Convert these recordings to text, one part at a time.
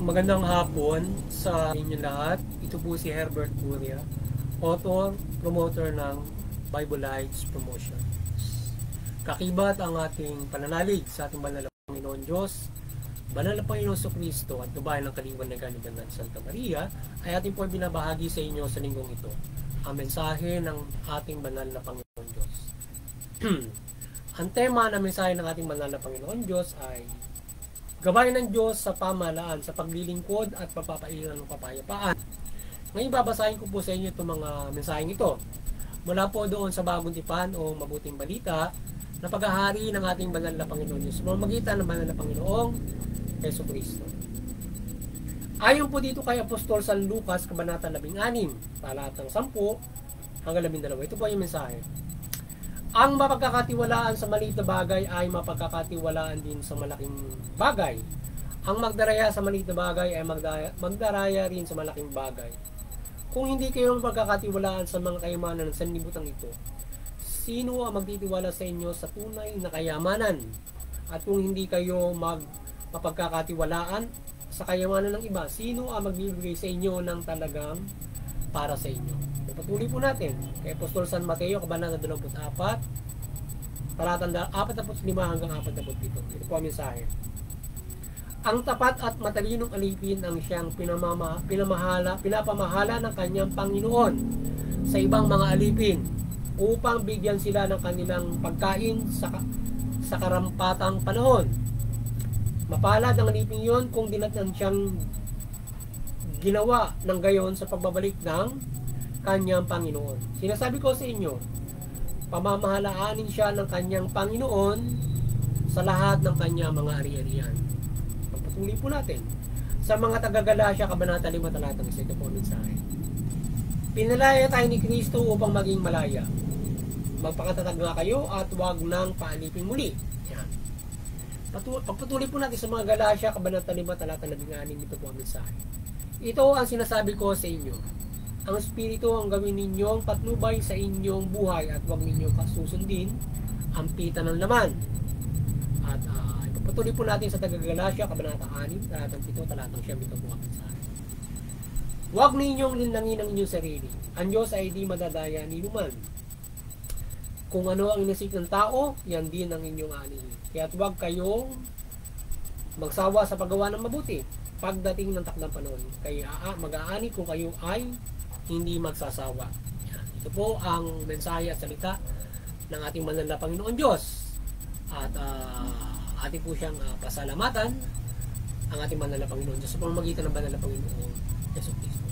Magandang hapon sa inyo lahat. Ito po si Herbert Curia, author, promoter ng Bible Lights Promotions. Kakibat ang ating pananalig sa ating banal na Panginoon Diyos, banal na Panginoon Kristo at gabayan ng kaliwanagan ni Banal Santa Maria ay ating po binabahagi sa inyo sa linggong ito. Ang mensahe ng ating banal na Panginoon Diyos. Ang tema ng mensahe ng ating banal na Panginoon Diyos ay gabayan ng Diyos sa pamahalaan, sa paglilingkod at pagpapairal ng kapayapaan. Ngayon babasahin ko po sa inyo itong mga mensaheng ito. Mula po doon sa Bagong Tipan o Mabuting Balita na paghahari ng ating banal na Panginoon Diyos sa pamamagitan ng banal na Panginoong Hesus Kristo. Ayon po dito kay Apostol San Lucas, Kabanata 16, talatang 10 hanggang 12. Ito po yung mensahe. Ang mapagkakatiwalaan sa maliit na bagay ay mapagkakatiwalaan din sa malaking bagay. Ang magdaraya sa maliit na bagay ay magdaraya rin sa malaking bagay. Kung hindi kayo mapagkakatiwalaan sa mga kayamanan ng sanlibutan ito, sino ang magtitiwala sa inyo sa tunay na kayamanan? At kung hindi kayo mapagkakatiwalaan sa kayamanan ng iba, sino ang magbibigay sa inyo ng talagang para sa inyo? Patuloy po natin kay Apostol San Mateo, Kabanata 24, talatang 45 hanggang 47. Ito po ang mensahe. Ang tapat at matalinong alipin ang siyang pinapamahala ng kanyang Panginoon sa ibang mga alipin upang bigyan sila ng kanilang pagkain sa karampatang panahon. Mapalad ang alipin yon kung dinatnan siyang ginawa ng gayon sa pagbabalik ng kanyang Panginoon. Sinasabi ko sa inyo, pamamalaanin siya ng kanyang Panginoon sa lahat ng kanyang mga ari-arian. Pagpatuloy po natin. Sa mga taga-Galacia, Kabanata 5, talatang 1, ito po ang mensahe. Pinalaya tayo ni Kristo upang maging malaya. Magpakatatag nga kayo at huwag nang paalipin muli. Yan. Pagpatuloy po natin sa mga Galacia, Kabanata 5, talatang 16, ito po ang mensahe. Ito ang sinasabi ko sa inyo. Ang Espiritu ang gawin ninyong patnubay sa inyong buhay at huwag ninyong kasusundin ang pita ng laman. At ipapatuloy po natin sa taga-Galacia, Kabanata 6, talatang 7, talatang 9, ito po ang mensahe. Huwag ninyong linlangin ang inyong sarili. Ang Diyos ay di madadaya ni luman. Kung ano ang inisip ng tao, yan din ang inyong aanihin. Kaya huwag kayong magsawa sa paggawa ng mabuti pagdating ng takdang panahon. Kaya mag-aani kung kayo ay hindi magsasawa. Yan. Ito po ang mensahe at salita ng ating banal na Panginoon Diyos. At ating po siyang pasalamatan ang ating banal na Panginoon Diyos sa pamamagitan ng banal na Panginoon Hesus Kristo.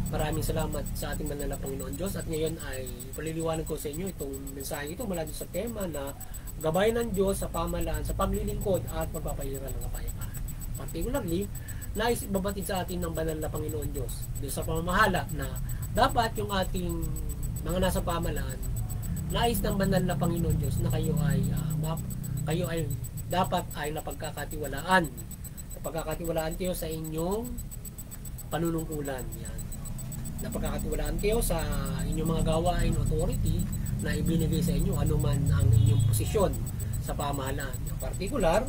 Maraming salamat sa ating banal na Panginoon Diyos at ngayon ay paliliwanag ko sa inyo itong mensahe ito mula sa tema na gabayan ng Diyos sa pamahalaan, sa paglilingkod at pagpapairal ng kapayapaan. Particularly, nais ibabatid sa atin ng banal na Panginoon Diyos doon sa pamamahala na dapat yung ating mga nasa pamahalaan, nais ng banal na Panginoon Diyos na kayo ay dapat ay napagkakatiwalaan kayo sa inyong panunungkulan. Yan. Napagkakatiwalaan kayo sa inyong mga gawain authority na ibinigay sa inyo anuman ang inyong posisyon sa pamahalaan. Yung particular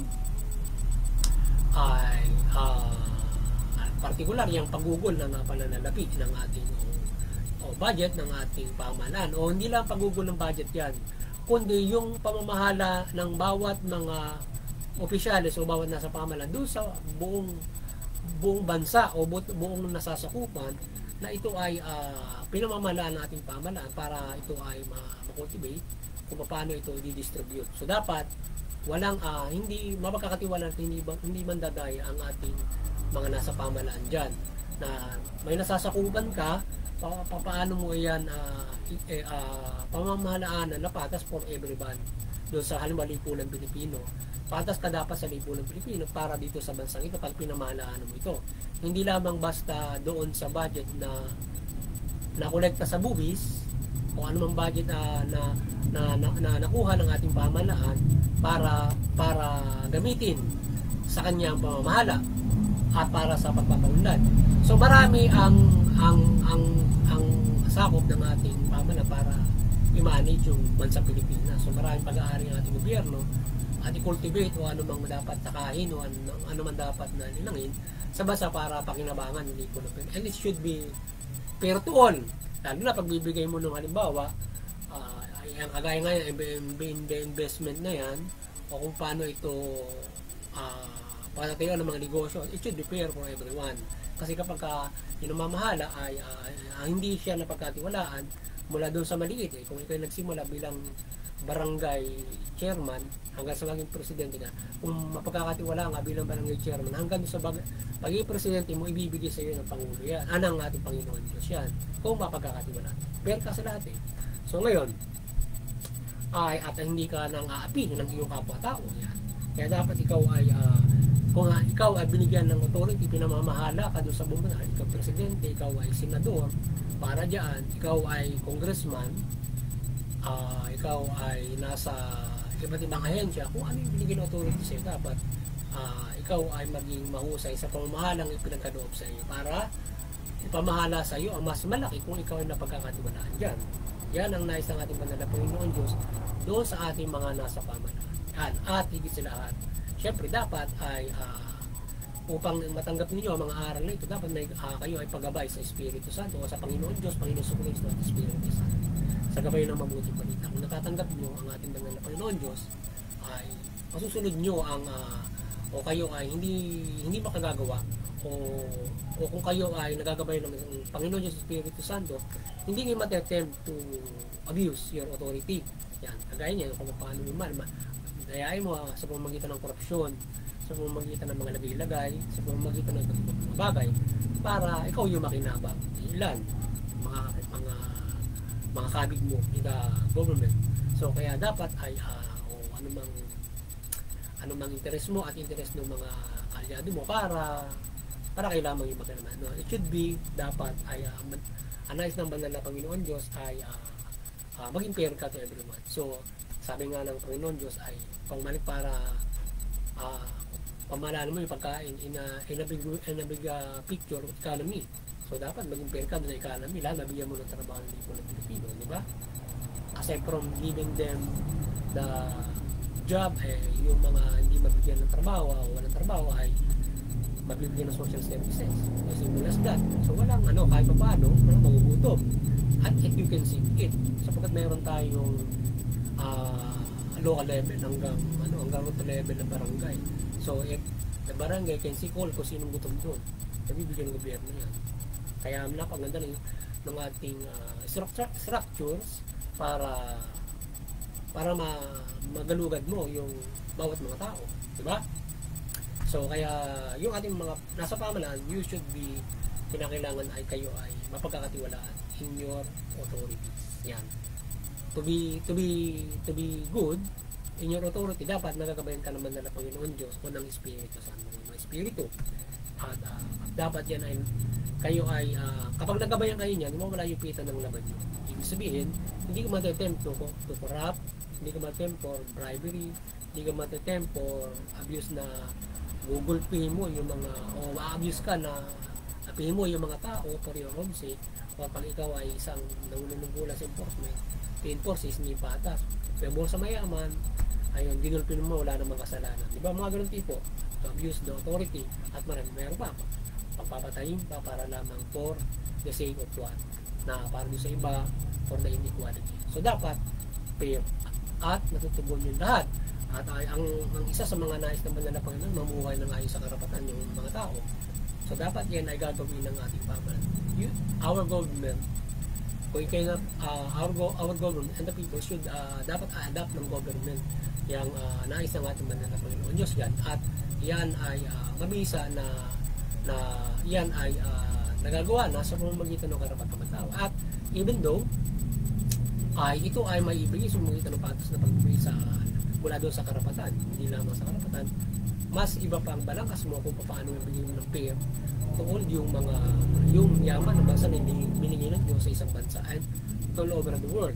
ay yung paggugol ng pananalapi ng ating budget ng ating pamahalaan. O hindi lang paggugol ng budget yan, kundi yung pamamahala ng bawat mga opisyales o bawat nasa pamahalaan doon sa buong bansa o buong nasasakupan na ito ay pinamamahalaan ng ating pamahalaan para ito ay ma-cultivate kung paano ito i-distribute. So dapat walang hindi mapagkakatiwalaan at hindi mandadaya ang ating mga nasa pamahalaan dyan na may nasasakupan ka, paano mo yan pamamahalaan na patas for everyone doon sa halimbawa lipunan Pilipino. Patas ka dapat sa lipunan Pilipino para dito sa bansang ito pag pinamahalaan mo ito. Hindi lamang basta doon sa budget na nakolekta sa buwis o anumang budget na nakuha ng ating pamahalaan para gamitin sa kanyang pamamahala at para sa pagpapaunlad. So marami ang sakop ng ating pamahalaan para i-manage yung bansang Pilipinas. So maraming pag-aari ng ating gobyerno at i-cultivate o ano mang dapat takahin o ano man dapat na nilangin sa bansa para pakinabangan, hindi ko na. And it should be fair to all. Lalo na pagbibigay mo ng halimbawa, ang kagaya nga yung investment na yan, o kung paano ito patatayo ng mga negosyo, it should be fair for everyone. Kasi kapag yung namamahala ay hindi siya napagkatiwalaan mula doon sa maliit, kung ikaw nagsimula bilang barangay chairman hanggang sa maging presidente ka, kung mapagkakatiwala nga bilang barangay chairman hanggang sa pagiging presidente mo, ibibigay sa iyo ng Pangulo yan, ng ating Panginoon Diyos yan, kung mapagkakatiwala. Pero ka sa lahat So ngayon, at hindi ka nang aapi ng iyong kapwa-tao yan. Kaya dapat ikaw ay kung ikaw ay binigyan ng authority, pinamamahala ka doon sa bumunta, ikaw presidente, ikaw ay senador, para diyan, ikaw ay congressman, ikaw ay nasa iba't ibang ahensya, kung ano yung binigyan ng authority sa iyo, dapat ikaw ay maging mahusay sa pamamahalang ipinagkaloob sa iyo para ipamahala sa iyo ang mas malaki kung ikaw ay napagkakatiwalaan dyan. Yan ang nais ng ating banal na Panginoon Diyos doon sa ating mga nasa pamahalaan. At higit sa lahat, syempre dapat ay upang matanggap ninyo ang mga aral na ito, dapat kayo ay paggabay sa Espiritu Santo o sa Panginoon Diyos, Panginoon Jesucristo at Espiritu Santo sa gabay ng mabuting balita. Kung natatanggap nyo ang ating banal na Panginoon Diyos, ay masusunod nyo ang o kayo ay hindi makagagawa o kung kayo ay nagagabay ng Panginoon Diyos Espiritu Santo, hindi nyo matetempt to abuse your authority. Yan, kagaya niya kung paano naman dayain mo sa pamamagitan ng korupsyon, sa pamamagitan ng mga lagay-lagay, sa pamamagitan ng mga bagay para ikaw yung makinabang. Ilan mga kabig mo in the government. So kaya dapat ay anumang interes mo at interes ng mga kalyado mo para kayo lamang yung magkanaman. No? It should be, dapat ay anais ng banal na Panginoon Diyos ay maging fair ka to everyone. So sabi nga ng Panginoon Diyos ay pangmalik para pamahalaan mo yung pagkain in a big picture of economy. So dapat maging fair ka doon sa economy, nabigyan mo ng trabaho ng libo ng Pilipino, di ba? Aside from giving them the job, yung mga hindi mabigyan ng trabaho o walang trabaho ay mabibigyan ng social services. So simple as that. So walang kahit pa paano, walang magugutom. At if you can see it, sapagkat mayroon tayong local level hanggang root level ng barangay. So if the barangay can see all kung sinong gutom doon, nabibigyan ng gobyerno yan. Kaya napaganda ng ating structures para magalugad mo yung bawat mga tao, di ba? So kaya yung ating mga nasa pamahalaan, you should be kinakailangan ay kayo ay mapagkakatiwalaan in your authority. Yan. To be good in your authority, dapat nagagabayan ka naman na Panginoon Diyos o ng Espiritu Santo, ng Espiritu. At dapat yan ay kayo ay kapag nagabayan kayo niyan, mawala yung pita ng laban nyo. Ibig sabihin, hindi ka matetempt to corrupt, hindi ka matetempt for bribery, hindi ka matetempt for abuse na Google Pay mo yung mga o ma-abuse ka na apihin mo yung mga tao for your own sake, o pag ikaw ay isang nangunungkulan sa enforcement, enforce is hindi patas. Pero sa mayaman, ayun, ginulpin mo, wala namang kasalanan. Di ba mga ganun tipo? To abuse the authority at meron pa pagpapatayin pa para lamang for the sake of what? Na para sa iba for the inequality. So dapat fair at natutugon yung lahat. At ang isa sa mga nais ng banal na Panginoon, mamuhay ng ayos sa karapatan yung mga tao. So dapat yan ay gagawin ng ating pamahalaan. Our government, kung kayo our government and the people should dapat adapt ng government yung nais ng ating banal na Panginoon Diyos yan. At yan ay mabisa na yan ay nagagawa na sa pamamagitan ng karapatan ng tao. At even though ito ay maibigay sa pamamagitan ng patas na pagbibigay sa mula doon sa karapatan, hindi lamang sa karapatan, mas iba pa ang balangkas mo kung paano ibigay mo ng fair tungkol yung yaman ng bansa na binigay ng Diyos sa isang bansa and all over the world,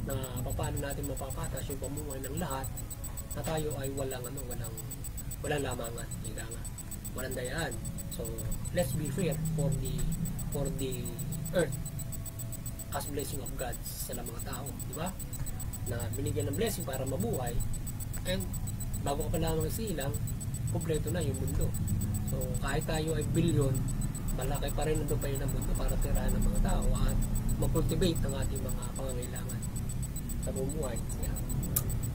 na paano natin mapapatas yung pamumuhay ng lahat na tayo ay walang lamangan, walang dayaan. So let's be fair for the earth as blessing of God sa mga tao, di ba? Na binigyan ng blessing para mabuhay, and bago ka pa lamang isilang, kompleto na yung mundo. So kahit tayo ay bilyon, malaki pa rin ang lupain ng mundo para tirahan ng mga tao at mag-cultivate ng ating mga pangangailangan sa bumuhay.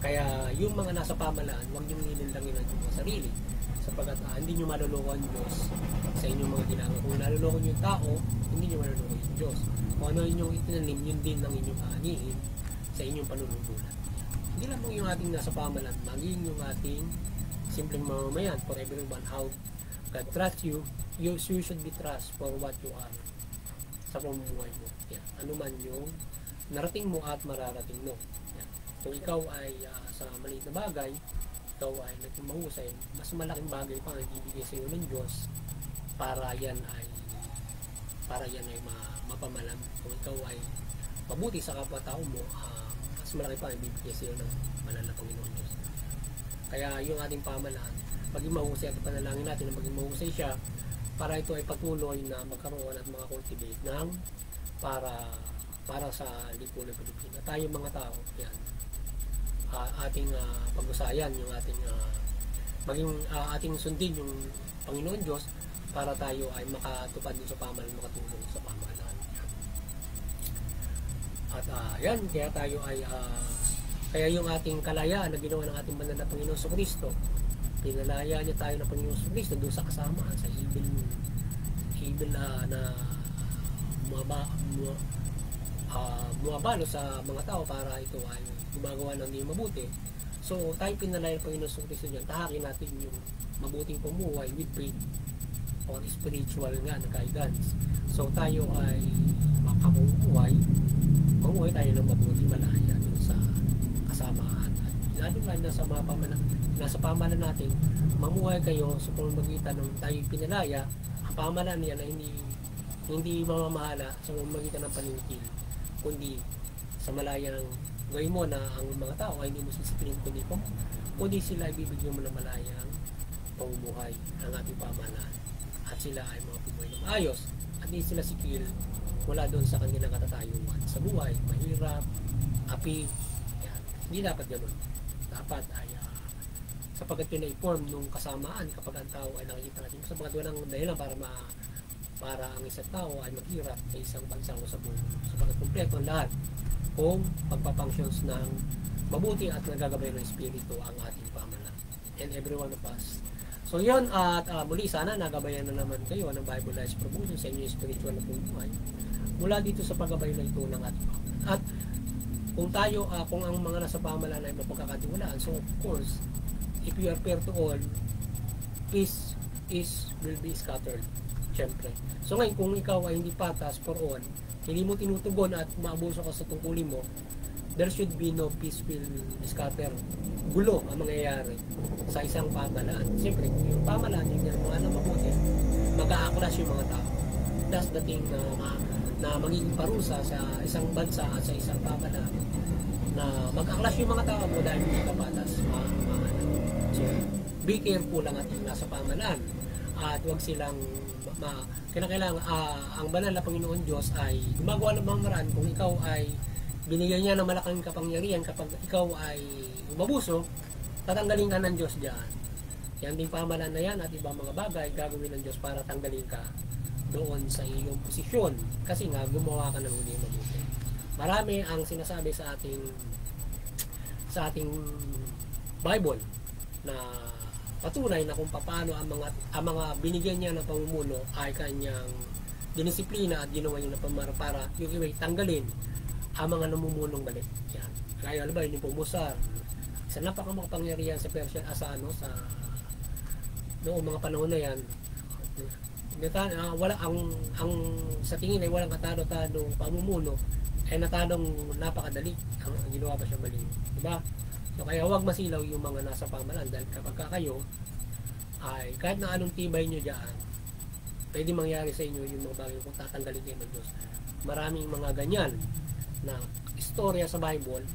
Kaya yung mga nasa pamalaan, huwag niyong nililangin ang inyong sarili sapagkat hindi nyo maluloko ang Diyos sa inyong mga ginagawa. Kung naluloko nyo yung tao, hindi nyo maluloko yung Diyos. Kung ano inyong itinanim, yun din ang inyong aanihin sa inyong panunugulan. Hindi lang yung ating nasa pamalaan, maging yung ating simpleng mamamayan for everyone how God trusts you, you should be trust for what you are sa pamumuhay mo. Ano man yung narating mo at mararating mo. Kung ikaw ay sa maliit na bagay, ikaw ay naging mahusay, mas malaking bagay pa ang ibibigay sa iyo ng Diyos para yan ay mapamalam. Kung ikaw ay mabuti sa kapwa-tao mo, mas malaki pa ang ibibigay sa iyo ng banal na Panginoon Diyos. Kaya yung ating pamalaan, maging mahusay at panalangin natin na maging mahusay siya para ito ay patuloy na magkaroon at makakultivate ng para sa lipunan Pilipina. Tayo mga tao, yan. Ating pag-usayan, yung ating ating sundin yung Panginoon Diyos para tayo ay makatupad din sa pamahalaan, makatulong sa pamahalaan. At yan, kaya tayo ay kaya yung ating kalayaan na ginawa ng ating banal na Panginoon sa Kristo, pinalaya niya tayo ng Panginoon sa Kristo doon sa kasamaan, sa evil na bumabalo sa mga tao para ito ay gumagawa ng hindi mabuti. So tayo pinalaya ng Panginoon sa Kristo niyan, tahakin natin yung mabuting pumuhay with faith or spiritual nga na guidance. So tayo ay mamuhay tayo ng mabuti, malaya dun sa kasamaan. At lalo nasa pamahalaan natin, mamuhay kayo sa pamamagitan ng tayo pinalaya. Ang pamahalaan niya na hindi mamamahala sa pamamagitan ng paningkil, kundi sa malayang gawin mo na ang mga tao ay hindi mo sisipirin kundi sila ay bibigyan mo ng malayang pamumuhay ang ating pamahalaan at sila ay mga pumuhay ng maayos at hindi sila sikil mula doon sa kanilang katatayuan sa buhay, mahirap, api. Yan. Hindi dapat ganoon. Dapat ay sapagkat yun ay form nung kasamaan kapag ang tao ay nakikita natin sapagkat walang dahilan para ang isang tao ay maghirap sa isang bansa o sa buong sapagkat kumpleto ang lahat kung pagpapunctions ng mabuti at nagagabay ng Espiritu ang ating pamahalaan and every one of us. So yun, at muli sana nagabayan na naman kayo ng Bible Lives Promotion sa inyong spiritual na pumuhay mula dito sa paggabay na ito ng ating pamahalaan. At kung tayo, kung ang mga nasa pamahalaan ay mapagkakatiwalaan, so of course, if you are fair to all, peace will be scattered. Siyempre. So ngayon, kung ikaw ay hindi patas for all, hindi mo tinutugon at maabuso ka sa tungkulin mo, there should be no peace will scatter. Gulo ang mangyayari sa isang pamahalaan. Siyempre, yung pamahalaan yung mga na mabuti, mag-aaklas yung mga tao. That's the thing na magiging parusa sa isang bansa at sa isang pamahalaan na mag-aaklas yung mga tao mo dahil hindi kapatas pamahalaan. So, be careful lang at nasa pamahalaan at huwag silang kinakailangan ang banal na Panginoon Diyos ay gumagawa ng mga maraan kung ikaw ay binigyan niya ng malaking kapangyarihan kapag ikaw ay umabuso, tatanggalin ka ng Diyos diyan. Yan din pamahalaan na yan at ibang mga bagay gagawin ng Diyos para tanggalin ka doon sa iyong posisyon kasi nga gumawa ka ng hindi mabuti. Marami ang sinasabi sa ating Bible na patunay na kung paano ang mga binigyan niya ng pamumuno ay kanyang dinisiplina at ginawa niya na para yung iway tanggalin ang mga namumunong balik. Yan. Kaya alam ba, yung pumusar sa napakamakapangyarihan sa Persia sa noong mga panahon na yan, wala ang sa tingin ay walang katado-tado pamumuno ay natadong napakadali ang ginawa pa siya mali, diba? So kaya huwag masilaw yung mga nasa pamahalaan dahil kapag kayo ay kahit na anong tibay nyo dyan, pwede mangyari sa inyo yung mga bagay kung tatanggalin kayo ng Diyos. Maraming mga ganyan na istorya sa Bible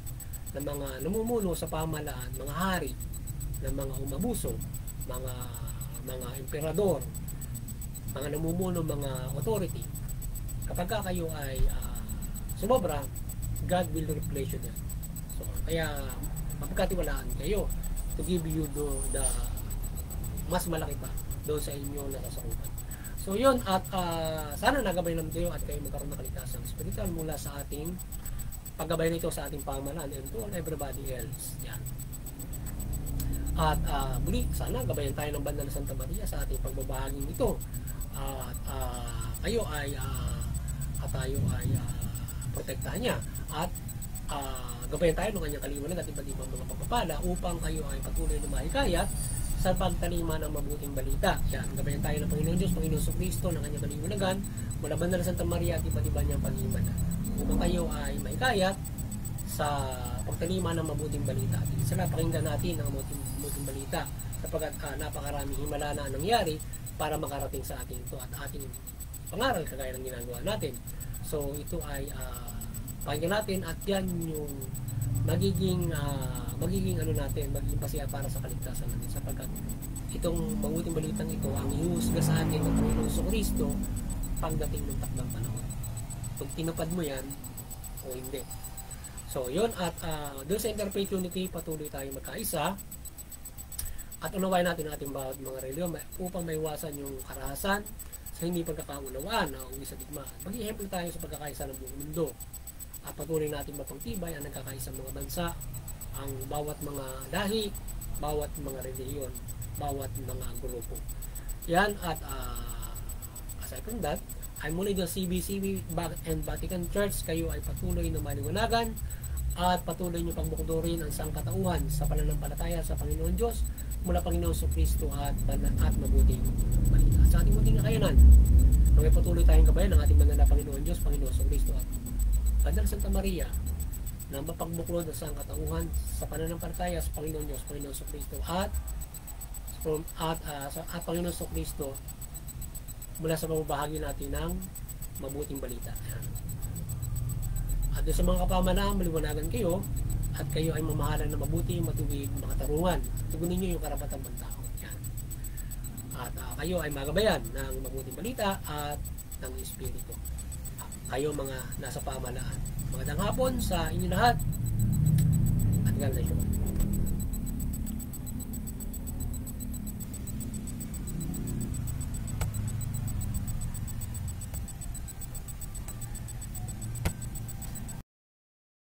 ng mga namumuno sa pamahalaan, mga hari, ng mga umabuso, mga emperador, mga namumuno, mga authority. Kapag kayo ay sumobra, God will replace you. So kaya mapagkatiwalaan kayo to give you the mas malaki pa doon sa inyong nasasakupan. So yun, at sana nagabay ng Diyos at kayo magkaroon ng kaligtasang spiritual mula sa ating paggabay nito sa ating pamahalaan and to all everybody else. Yan. At muli, sana gabayan tayo ng Banal na Santa Maria sa ating pagbabahaging ito. At kayo ay tayo ay protektahan niya. At gabayan tayo ng kanyang kaliwanan at iba't ibang mga pagpapala upang kayo ay patuloy na mahikayat sa pagtalima ng mabuting balita. Yan, gabayan tayo ng Panginoon Diyos, Panginoon Kristo ng kanyang kaliwanagan mula Banal na Santa Maria at iba't iba niyang pag-iimanan. Upang kayo ay mahikayat sa pagtalima ng mabuting balita. At isa na, pakinggan natin ang mabuting balita sapagkat napakaraming himala na nangyari para makarating sa ating ito at ating pangaral kagaya ng ginagawa natin. So ito ay pakinggan natin at yan yung magiging ano natin, magiging pasiya para sa kaligtasan natin sapagkat itong mabuting balitang ito ang ihusga sa atin ng Panginoon Kristo pagdating ng takdang panahon. Kung tinupad mo yan o hindi. So yun, at doon sa interfaith unity patuloy tayong magkaisa at unawain natin ang ating bawat mga reliyon upang maiwasan yung karahasan sa hindi pagkakaunawaan na uwi sa digmaan. Mag-ihemplo tayo sa pagkakaisa ng buong mundo at patuloy natin mapagtibay ang nagkakaisa mga bansa, ang bawat mga lahi, bawat mga reliyon, bawat mga grupo. Yan, at aside from that, ay muli ng CBCB and Vatican Church, kayo ay patuloy na maliwanagan at patuloy nyo pagbukdurin ang sangkatauhan sa pananampalataya sa Panginoon Diyos mula Panginoon Kristo at mabuting balita. Sa ating muting kakayanan, may patuloy tayong gabayan ng ating banal na Panginoon Diyos, Panginoon Kristo at Banal Santa Maria na mapagbuklod ang sangkatauhan sa pananampalataya sa Panginoon Diyos, Panginoon Kristo at Panginoon Kristo mula sa pamabahagi natin ng mabuting balita. At sa mga kapamalaan, maliwanagan kayo at kayo ay mamahalan na mabuti, matuwid, makatarungan. Tugunin nyo yung karapatang pantao. Yan. At kayo ay magabayan ng mabuting balita at ng Espiritu. Kayo mga nasa pamalaan. Magandang hapon sa inyo lahat at God bless you.